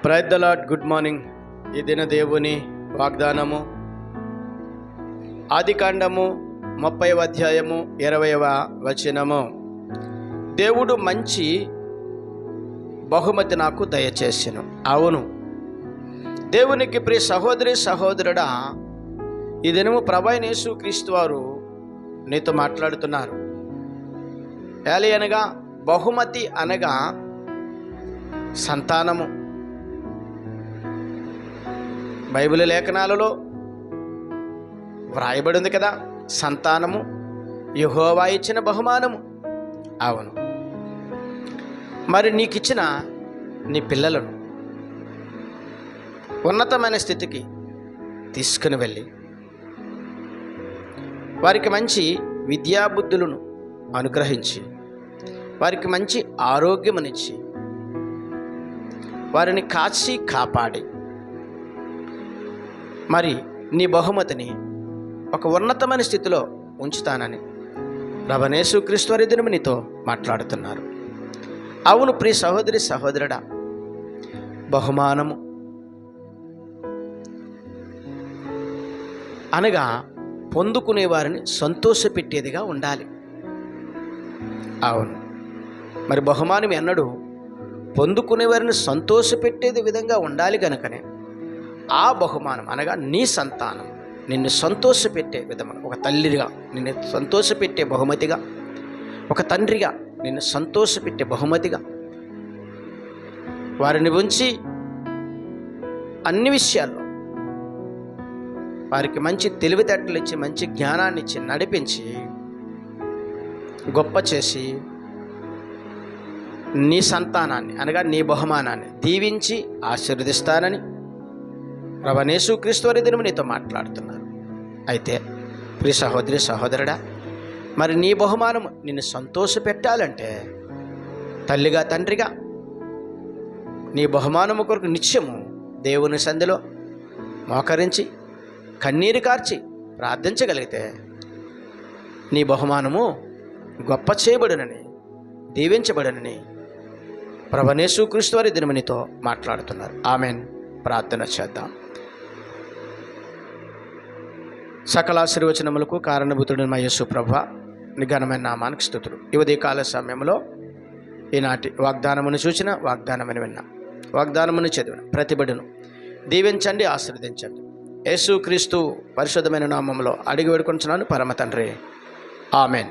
Praise the Lord. Good morning. ఈ దిన దేవుని వాగ్దానము ఆదికాండము 30వ అధ్యాయము 20వ వచనము. దేవుడు మంచి బహుమతి నాకు దయచేసెను. అవును, దేవునికి ప్రియ సహోదరి సహోదరుడా, ఈ దినము ప్రభువైన యేసుక్రీస్తు వారు నీతో మాట్లాడుతున్నారు. ఏలి అనగా బహుమతి అనగా సంతానము. బైబిల్ లేఖనాలలో వ్రాయబడి ఉంది కదా, సంతానము యెహోవా ఇచ్చిన బహుమానము. అవును, మరి నీకిచ్చిన నీ పిల్లలను ఉన్నతమైన స్థితికి తీసుకుని వెళ్ళి వారికి మంచి విద్యాబుద్ధులను అనుగ్రహించి వారికి మంచి ఆరోగ్యమునిచ్చి వారిని కాచి కాపాడి మరి నీ బహుమతిని ఒక ఉన్నతమైన స్థితిలో ఉంచుతానని ప్రభువైన యేసుక్రీస్తు వారి దినము నీతో మాట్లాడుతున్నారు. అవును ప్రియ సహోదరి సహోదరుడా, బహుమానము అనగా పొందుకునే వారిని సంతోషపెట్టేదిగా ఉండాలి. అవును, మరి బహుమానం ఎన్నడూ పొందుకునే వారిని సంతోషపెట్టేది విధంగా ఉండాలి కనుకనే ఆ బహుమానం అనగా నీ సంతానం నిన్ను సంతోషపెట్టే విధముగా, ఒక తల్లిగా నిన్ను సంతోషపెట్టే బహుమతిగా, ఒక తండ్రిగా నిన్ను సంతోషపెట్టే బహుమతిగా వారిని ఉంచి అన్ని విషయాల్లో వారికి మంచి తెలివితేటలు ఇచ్చి మంచి జ్ఞానాన్ని ఇచ్చి నడిపించి గొప్ప చేసి నీ సంతానాన్ని అనగా నీ బహుమానాన్ని దీవించి ఆశీర్వదిస్తానని ప్రభువైన యేసుక్రీస్తు వారి దినము నీతో మాట్లాడుతున్నారు. అయితే ప్రియ సహోదరి సహోదరుడా, మరి నీ బహుమానము నిన్ను సంతోషపెట్టాలంటే తల్లిగా తండ్రిగా నీ బహుమానము కొరకు నిత్యము దేవుని సంధిలో మోకరించి కన్నీరు కార్చి ప్రార్థించగలిగితే నీ బహుమానము గొప్ప చేయబడునని దీవించబడునని ప్రభువైన యేసుక్రీస్తు వారి దినము నీతో మాట్లాడుతున్నారు. ఆమెన్. ప్రార్థన చేద్దాం. సకల ఆశీర్వచనములకు కారణభూతుడు మా యేసు ప్రభువా, నీ ఘనమైన నామానికి స్తుతులు. ఈ ఉదయకాల సమయంలో ఈనాటి వాగ్దానమును చూసిన, వాగ్దానమని విన్న, వాగ్దానమును చదివిన ప్రతి బిడ్డను దీవించండి, ఆశీర్వదించండి. యేసుక్రీస్తు పరిశుద్ధమైన నామములో అడిగి వేడుకొంచున్నాను పరమ తండ్రి. ఆమెన్.